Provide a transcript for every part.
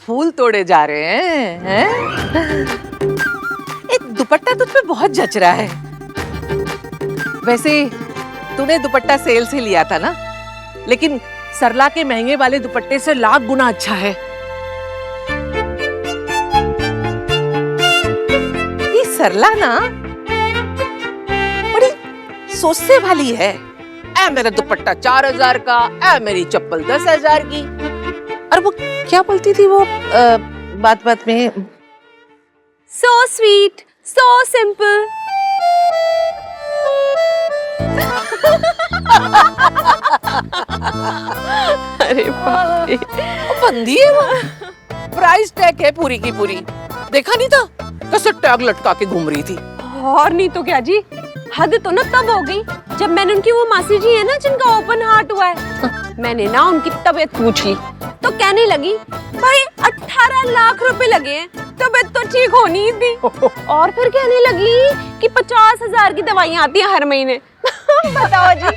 फूल तोड़े जा रहे हैं? एक दुपट्टा तुझ पे बहुत जच रहा है। वैसे तूने दुपट्टा सेल से लिया था ना, लेकिन सरला के महंगे वाले दुपट्टे से लाख गुना अच्छा है। ये सरला ना बड़ी सोचने वाली है। ऐ मेरा दुपट्टा 4000 का, ऐ मेरी चप्पल 10,000 की। और वो क्या बोलती थी वो बात बात में, So sweet, so simple. अरे बाप रे, वो बंदी है वो। प्राइस टैग है पूरी की पूरी। देखा नहीं था कैसे टैग लटका के घूम रही थी। और नहीं तो क्या जी, हद तो ना तब हो गई जब मैंने उनकी वो मासी जी है ना जिनका ओपन हार्ट हुआ है, मैंने ना उनकी तबीयत पूछ ली तो कहने लगी भाई 18 लाख रुपए लगे हैं, तबीयत तो ठीक होनी ही थी। और फिर कहने लगी कि 50,000 की दवाइयाँ आती हैं हर महीने। बताओ जी,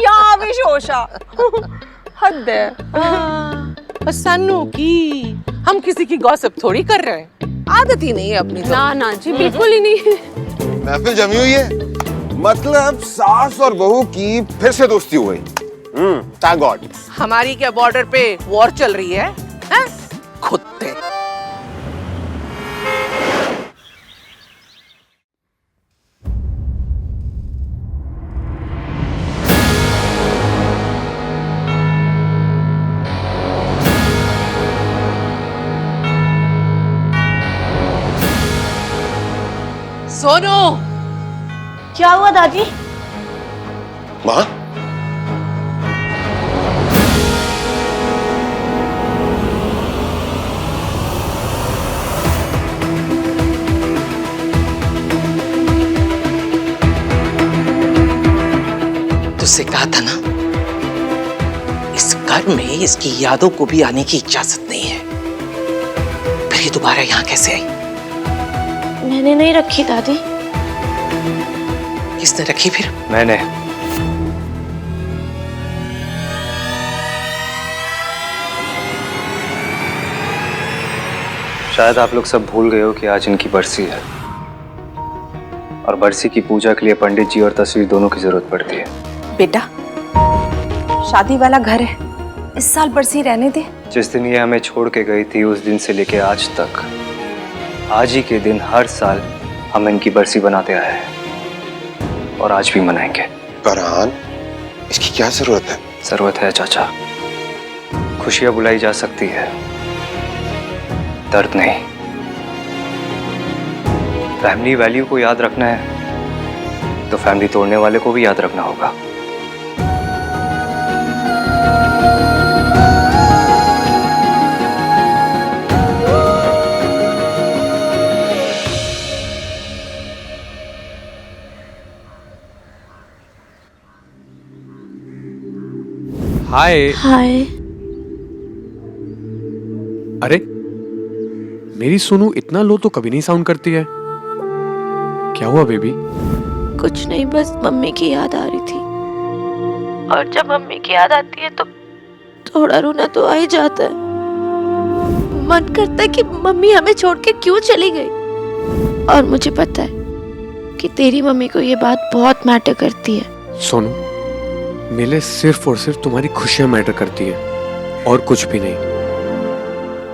या विशोषा। हद है। सन्नू की हम किसी की गॉसिप थोड़ी कर रहे हैं, आदत ही नहीं है अपनी तो। ना ना जी, बिल्कुल ही नहीं। महफिल जमी हुई है, मतलब सास और बहू की फिर से दोस्ती हो गई। Thank God. हमारी क्या बॉर्डर पे वॉर चल रही है, हैं? कुत्ते। सोनू, क्या हुआ दादी? माँ, तुझसे कहा था ना, इस घर में इसकी यादों को भी आने की इजाजत नहीं है। फिर ये दोबारा यहाँ कैसे आई? मैंने नहीं रखी दादी। किसने रखी फिर? मैंने। शायद आप लोग सब भूल गए हो कि आज इनकी बरसी है, और बरसी की पूजा के लिए पंडित जी और तस्वीर दोनों की जरूरत पड़ती है। बेटा, शादी वाला घर है, इस साल बरसी रहने दे। जिस दिन ये हमें छोड़ के गई थी उस दिन से लेके आज तक, आज ही के दिन हर साल हम इनकी बरसी बनाते आए हैं, और आज भी मनाएंगे। फरहान, इसकी क्या जरूरत है? जरूरत है चाचा। खुशियां बुलाई जा सकती है, दर्द नहीं। फैमिली वैल्यू को याद रखना है तो फैमिली तोड़ने वाले को भी याद रखना होगा। हाय। हाय। अरे मेरी सोनू इतना लो तो कभी नहीं साउंड करती है, क्या हुआ बेबी? कुछ नहीं, बस मम्मी की याद आ रही थी, और जब मम्मी की याद आती है तो थोड़ा रोना तो आ ही जाता है। मन करता है कि मम्मी हमें छोड़ के क्यों चली गई। और मुझे पता है कि तेरी मम्मी को ये बात बहुत मैटर करती है। सोनू, मेरे लिए सिर्फ और सिर्फ तुम्हारी खुशियां मैटर करती है और कुछ भी नहीं।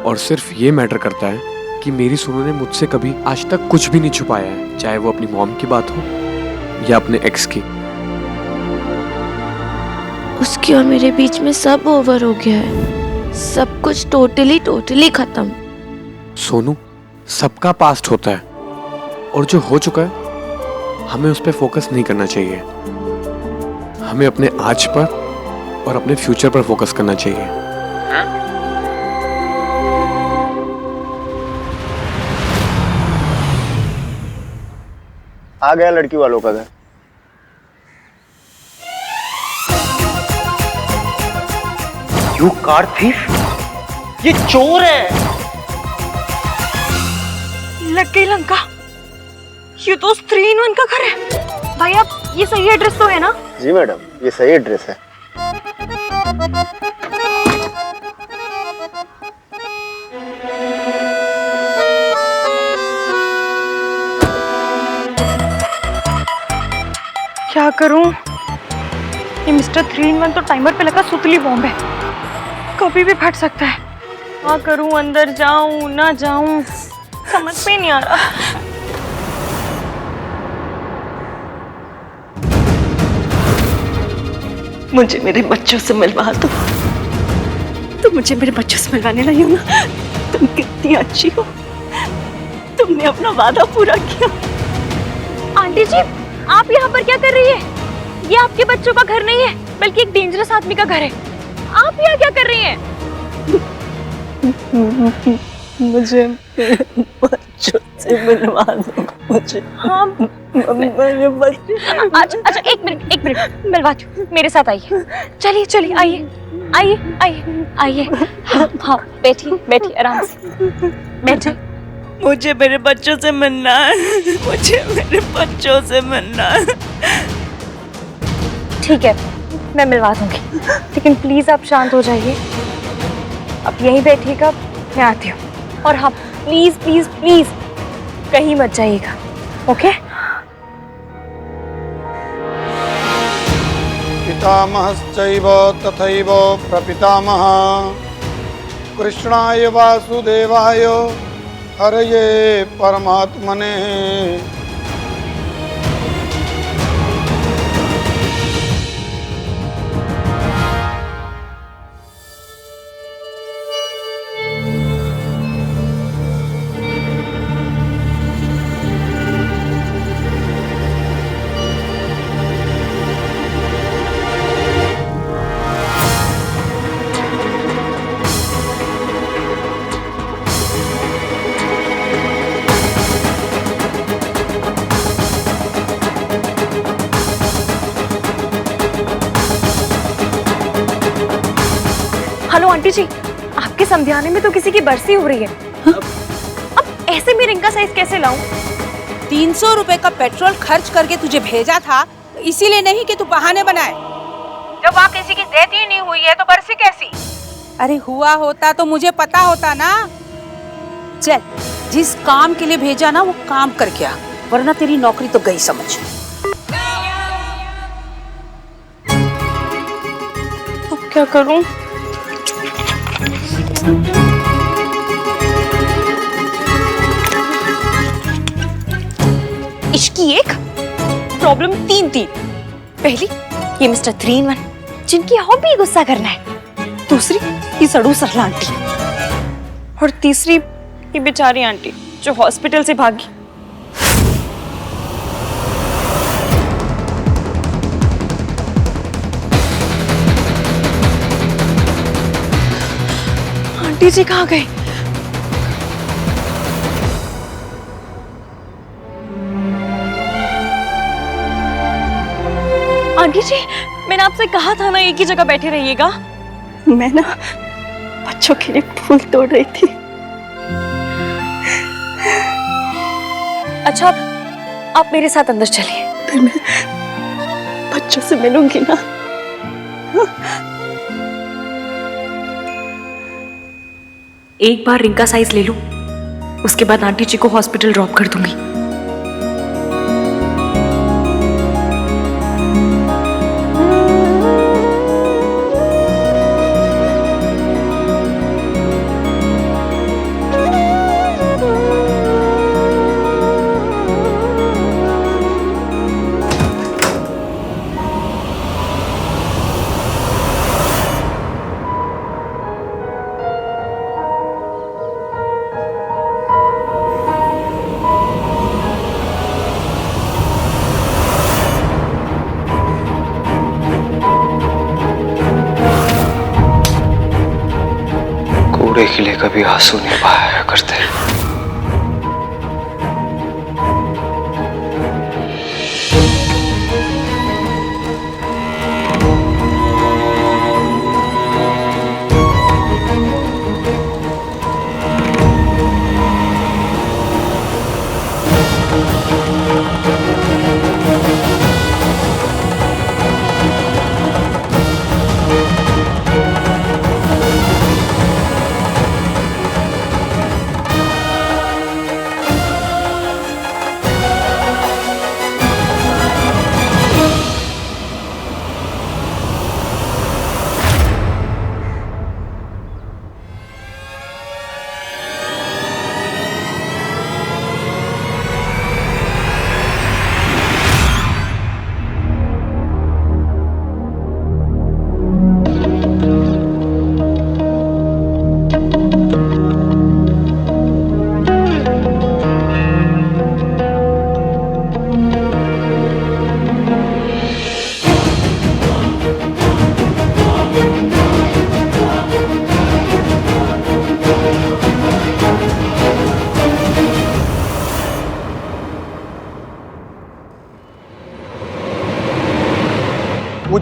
और सिर्फ ये मैटर करता है कि मेरी सोनू ने मुझसे कभी आज तक कुछ भी नहीं छुपाया है, चाहे वो अपनी मॉम की बात हो या अपने एक्स की। उसकी और मेरे बीच में सब ओवर हो गया है, सब कुछ टोटली खत्म। सोनू, सबका पास्ट होता है, और जो हो चुका है हमें उस पर फोकस नहीं करना चाहिए। हमें अपने आज पर और अपने फ्यूचर पर फोकस करना चाहिए। आ गया लड़की वालों का घर। यू कार थीफ, ये चोर है। लग गई लंका, ये तो 3-in-1 का घर है। भाई आप ये सही एड्रेस तो है ना? जी मैडम, ये सही एड्रेस है। क्या करूं? ये मिस्टर 3-in-1 तो टाइमर पे लगा सुतली बॉम्ब है, कभी भी फट सकता है। क्या करूं, अंदर जाऊं ना जाऊं, समझ में नहीं आ रहा। मुझे मेरे बच्चों से मिलवा दो। तुम मुझे मेरे बच्चों से मिलवाने लाई हो ना? तुम कितनी अच्छी हो, तुमने अपना वादा पूरा किया। आंटी जी, आप यहाँ पर क्या कर रही है? ये आपके बच्चों का घर नहीं है, बल्कि एक डेंजरस आदमी का घर है। आप यहाँ क्या कर रही हैं? मुझे बच्चों से मिलवा दो। मुझे हाँ, मेरे बच्चे। अच्छा एक मिनट मिलवाती हूँ, मेरे साथ आइए। चलिए चलिए, आइए आइए आइए आइए। हाँ हाँ, बैठिए आराम से बैठिए। मुझे मेरे बच्चों से मिलना है, मुझे मेरे बच्चों से मिलना है। ठीक है, मैं मिलवा दूंगी, लेकिन प्लीज आप शांत हो जाइए। आप यहीं बैठिएगा, मैं आती हूँ। और हाँ, प्लीज प्लीज प्लीज कहीं मत जाइएगा, ओके? पितामहश्चैव तथैव प्रपितामहः कृष्णाय वासुदेवाय हरये परमात्मने। हेलो आंटी जी, आपके समझाने में तो किसी की बरसी हो रही है। अब ऐसे में रिंग का साइज कैसे लाऊं? 300 रुपए का पेट्रोल खर्च करके तुझे भेजा था, इसीलिए नहीं कि तू बहाने बनाए। जब वहाँ किसी की डेथ ही नहीं हुई है तो बरसी कैसी? अरे हुआ होता तो मुझे पता होता ना। चल, जिस काम के लिए भेजा ना वो काम करके आ, वरना तेरी नौकरी तो गई समझ। अब क्या करूं? इश्की एक, प्रॉब्लम तीन थी। पहली, ये मिस्टर 3-in-1 जिनकी हॉबी गुस्सा करना है। दूसरी, ये सड़ू सरला आंटी। और तीसरी, ये बेचारी आंटी जो हॉस्पिटल से भागी। आंटी जी कहाँ गए? आंटी जी, मैंने आपसे कहा था ना एक ही जगह बैठे रहिएगा। मैं ना बच्चों के लिए फूल तोड़ रही थी। अच्छा, आप मेरे साथ अंदर चलिए। फिर मैं बच्चों से मिलूंगी ना। एक बार रिंग का साइज ले लूं, उसके बाद आंटी जी को हॉस्पिटल ड्रॉप कर दूंगी। कूड़े के लिए कभी आंसू नहीं बहाया करते।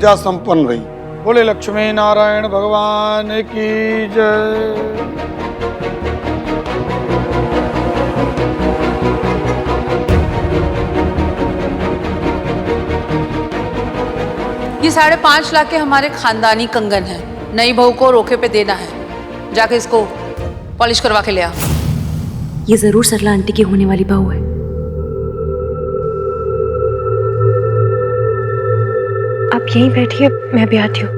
पूजा संपन्न रही। बोले लक्ष्मी नारायण भगवान की जय। ये 5.5 लाख के हमारे खानदानी कंगन है, नई बहू को रोके पे देना है। जाके इसको पॉलिश करवा के ले आ। ये जरूर सरला आंटी की होने वाली बहू है। आप यहीं बैठिए, मैं भी आती हूँ।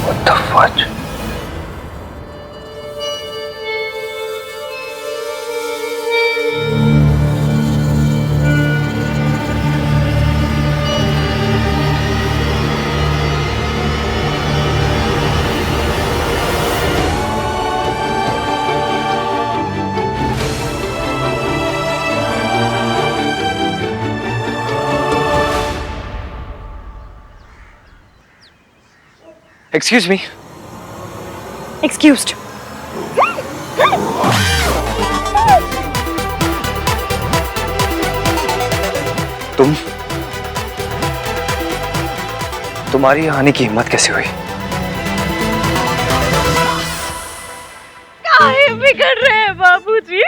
What the fudge? Excuse me. Excused. तुम्हारी आने की हिम्मत कैसे हुई? काहे बिगड़ रहे हैं बाबूजी?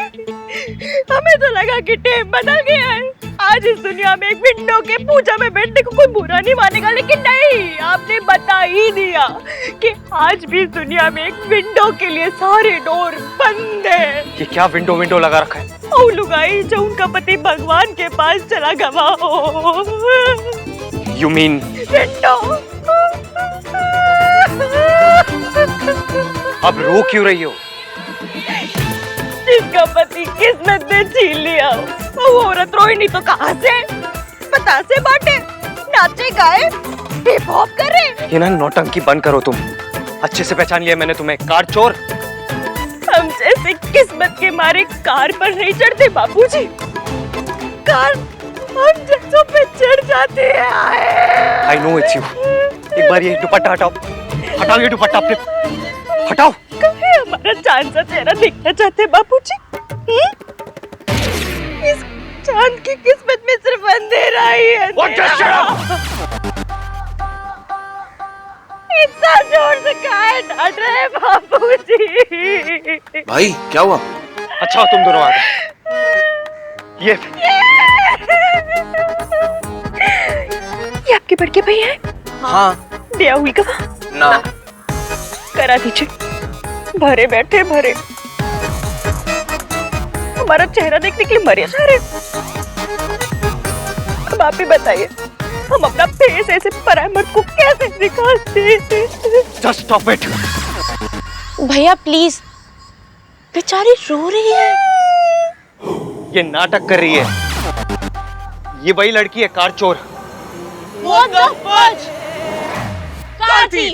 हमें तो लगा कि टेप बदल गया है। आज इस दुनिया में एक विंडो के पूजा में बैठने को कोई बुरा नहीं मानेगा, लेकिन नहीं, आपने बता ही दिया कि आज भी इस दुनिया में एक विंडो के लिए सारे डोर बंद है। ये क्या विंडो लगा रखा है? ओ लुगाई जो उनका पति भगवान के पास चला गवा हो। You mean? विंडो। अब रो क्यों रही हो? जिसका पति किस्मत ने छीन लिया, वो औरत रोई नहीं तो कहाँ से? बतासे बांटे, नाचे गाए, हिप हॉप करे। ये ना नौटंकी बंद करो तुम। अच्छे से पहचान लिया मैंने तुम्हें, कार चोर। हम जैसे किस्मत के मारे कार पर नहीं चढ़ते बापूजी। कार हम जैसों पे चढ़ जाते हैं। I know it's you। एक बार ये दुपट्टा हटाओ, हटाओ ये दुपट्टा अपने, हटाओ। कहे हमारा चांद सा चेहरा देखना चाहते हैं बापूजी? इस चांद की किस्मत में सिर्फ अंधेरा ही है। इतना जोर से काहे डांट रहे हैं बापूजी? भाई क्या हुआ? अच्छा तुम दोनों आ गए। ये आपके बड़के भाई हैं? हाँ। दिया हुई का ना करा दीजिए। भरे बैठे भरे, हमारा चेहरा देखने के लिए मरे जा रहे। अब आप ही बताइए, हम अपना फेस ऐसे पराये मर्द को कैसे दिखाते? Just stop it। भैया प्लीज, बेचारी रो रही है। ये नाटक कर रही है। ये वही लड़की है, कार चोर। What the fudge? कार थी।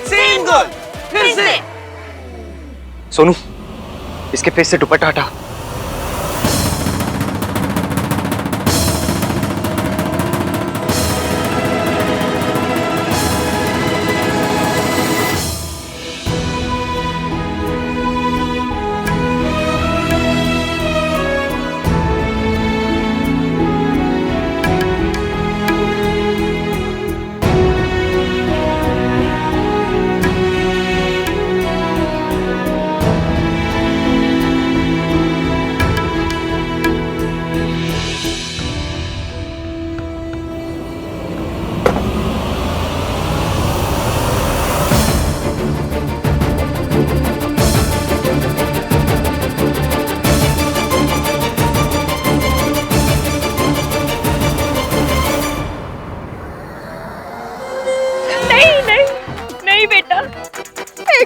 Same girl. फिर से। सोनू, इसके फेस से दुपट्टा हटा।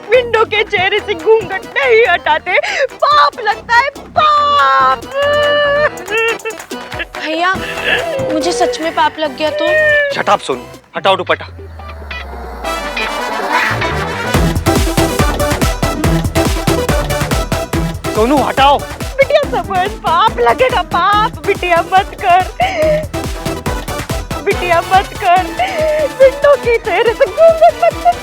विंडो के चेहरे से घूंघट नहीं हटाते, पाप लगता है, पाप। भैया मुझे सच में पाप लग गया तो? शट अप सोनू, हटाओ दुपट्टा। सोनू हटाओ। बिटिया समझ, पाप लगेगा, पाप। बिटिया मत कर, बिटिया मत कर। विंडो के चेहरे से घूंघट मत कर।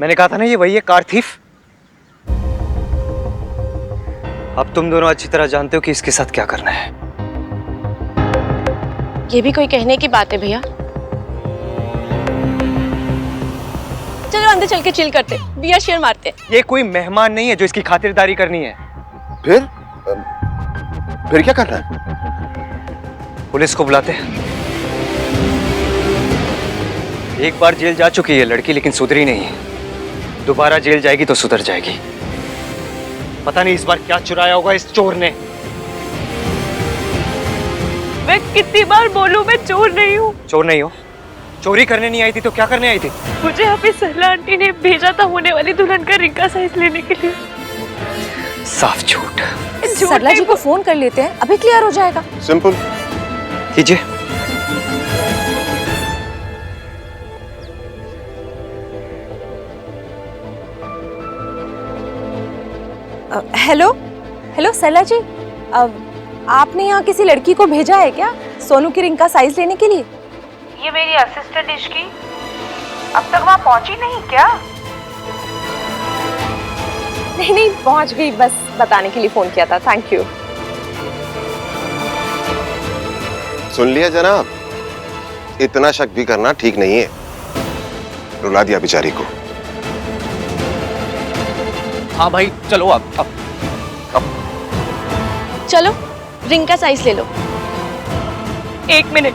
मैंने कहा था ना ये वही है कार थीफ। अब तुम दोनों अच्छी तरह जानते हो कि इसके साथ क्या करना है। ये भी कोई कहने की बात है भैया? चलो अंदर चल के चिल करते, बियर शेयर मारते। ये कोई मेहमान नहीं है जो इसकी खातिरदारी करनी है। फिर क्या करना है? पुलिस को बुलाते हैं। एक बार जेल जा चुकी है लड़की, लेकिन सुधरी नहीं है। दोबारा जेल जाएगी तो सुधर जाएगी। पता नहीं इस बार क्या चुराया होगा इस चोर ने। मैं कितनी बार बोलूं मैं चोर नहीं हूँ। चोर नहीं हो? चोरी करने नहीं आई थी तो क्या करने आई थी? मुझे अभी सरला आंटी ने भेजा था होने वाली दुल्हन का रिंग का साइज लेने के लिए। साफ झूठ। सरला जी को फोन कर लेते हैं, अभी क्लियर हो जाएगा। सिंपल। कीजिए। हेलो हेलो सरला जी, आपने यहाँ किसी लड़की को भेजा है क्या सोनू की रिंग का साइज लेने के लिए? ये मेरी असिस्टेंट इश्की अब तक वहाँ पहुँची नहीं क्या? नहीं पहुँच गई, बस बताने के लिए फोन किया था। Thank you. सुन लिया जनाब, इतना शक भी करना ठीक नहीं है। रुला दिया बेचारी को। हाँ भाई चलो अब चलो रिंग का साइज ले लो। 1 मिनट।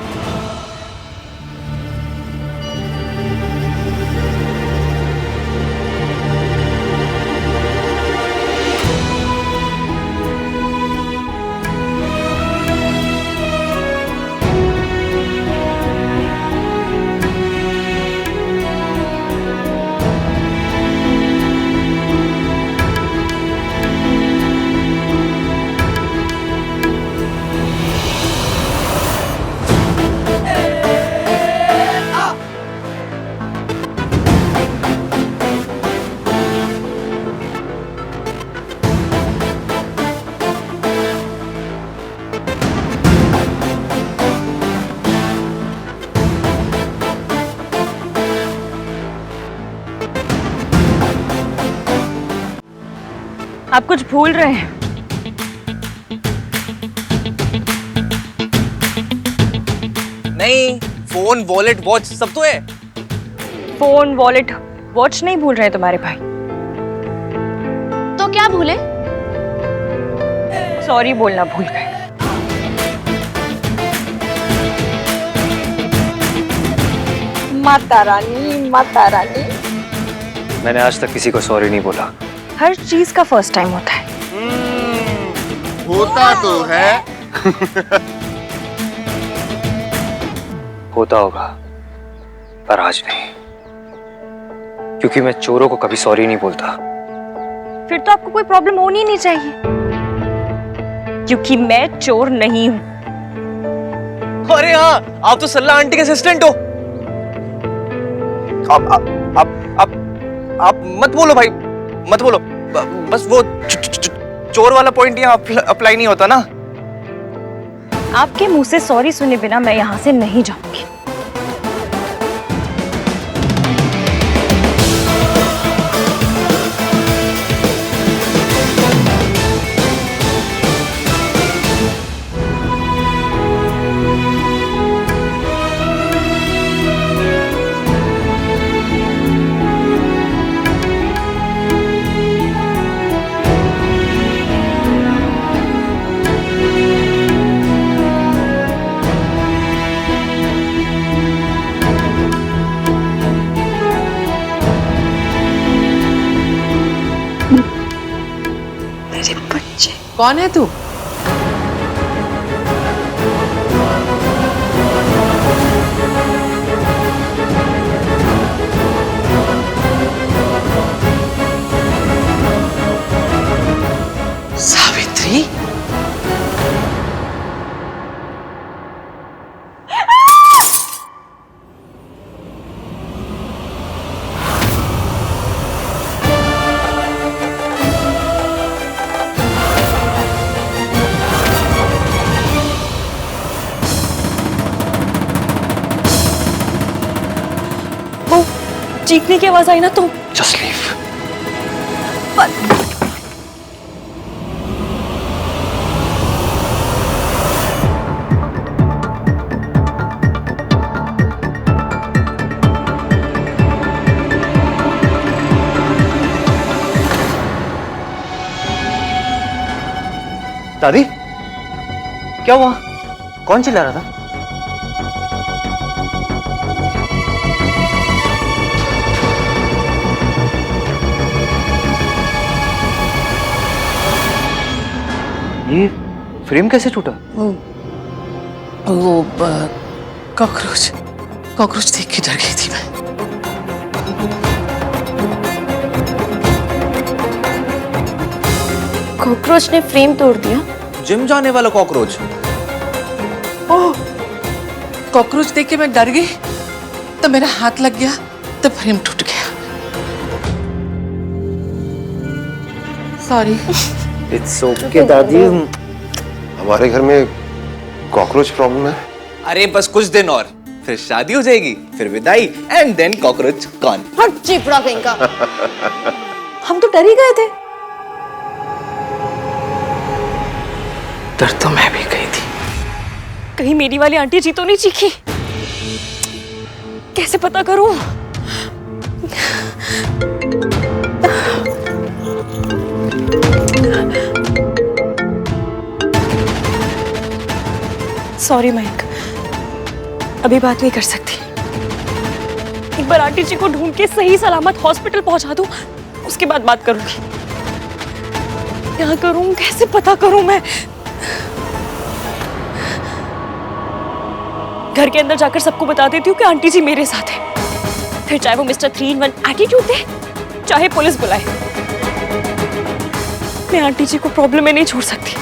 आप कुछ भूल रहे हैं। नहीं, फोन वॉलेट वॉच सब तो है। फोन वॉलेट वॉच नहीं भूल रहे तुम्हारे भाई। तो क्या भूले? सॉरी बोलना भूल गए। माता रानी माता रानी। मैंने आज तक किसी को सॉरी नहीं बोला। हर चीज का फर्स्ट टाइम होता है। होता तो है। होता होगा पर आज नहीं, क्योंकि मैं चोरों को कभी सॉरी नहीं बोलता। फिर तो आपको कोई प्रॉब्लम होनी ही नहीं चाहिए, क्योंकि मैं चोर नहीं हूं। अरे हाँ, आप तो सल्ला आंटी के असिस्टेंट हो। आप मत बोलो भाई, मत बोलो। बस वो चोर वाला पॉइंट यहाँ अप्लाई नहीं होता ना। आपके मुंह से सॉरी सुने बिना मैं यहाँ से नहीं जाऊंगी। कौन है तू? सावित्री? चीखने की आवाज आई ना तो जा जस्ट लीव। दादी क्या हुआ? कौन चिल्ला रहा था? ये फ्रेम कैसे टूटा? वो कॉकरोच कॉकरोच देख के डर गई थी मैं। कॉकरोच ने फ्रेम तोड़ दिया? जिम जाने वाला कॉकरोच। ओह, कॉकरोच देख के मैं डर गई, तो मेरा हाथ लग गया, तो फ्रेम टूट गया। सॉरी। इट्स ओके दादी। हमारे घर में कॉकरोच प्रॉब्लम है। अरे बस कुछ दिन और, फिर शादी हो जाएगी, फिर विदाई, एंड देन कॉकरोच गॉन। हट चिपड़ा कहीं का। हम तो डर ही गए थे। डर तो मैं भी गई थी। कहीं मेरी वाली आंटी जी तो नहीं चीखी? कैसे पता करूं? सॉरी मयंक, अभी बात नहीं कर सकती। एक बार आंटी जी को ढूंढ के सही सलामत हॉस्पिटल पहुंचा दूं, उसके बाद बात करूंगी। क्या करूं, कैसे पता करूं मैं? घर के अंदर जाकर सबको बता देती हूँ कि आंटी जी मेरे साथ है। फिर चाहे वो मिस्टर 3-in-1 एटीट्यूड दे, चाहे पुलिस बुलाए, मैं आंटी जी को प्रॉब्लम में नहीं छोड़ सकती।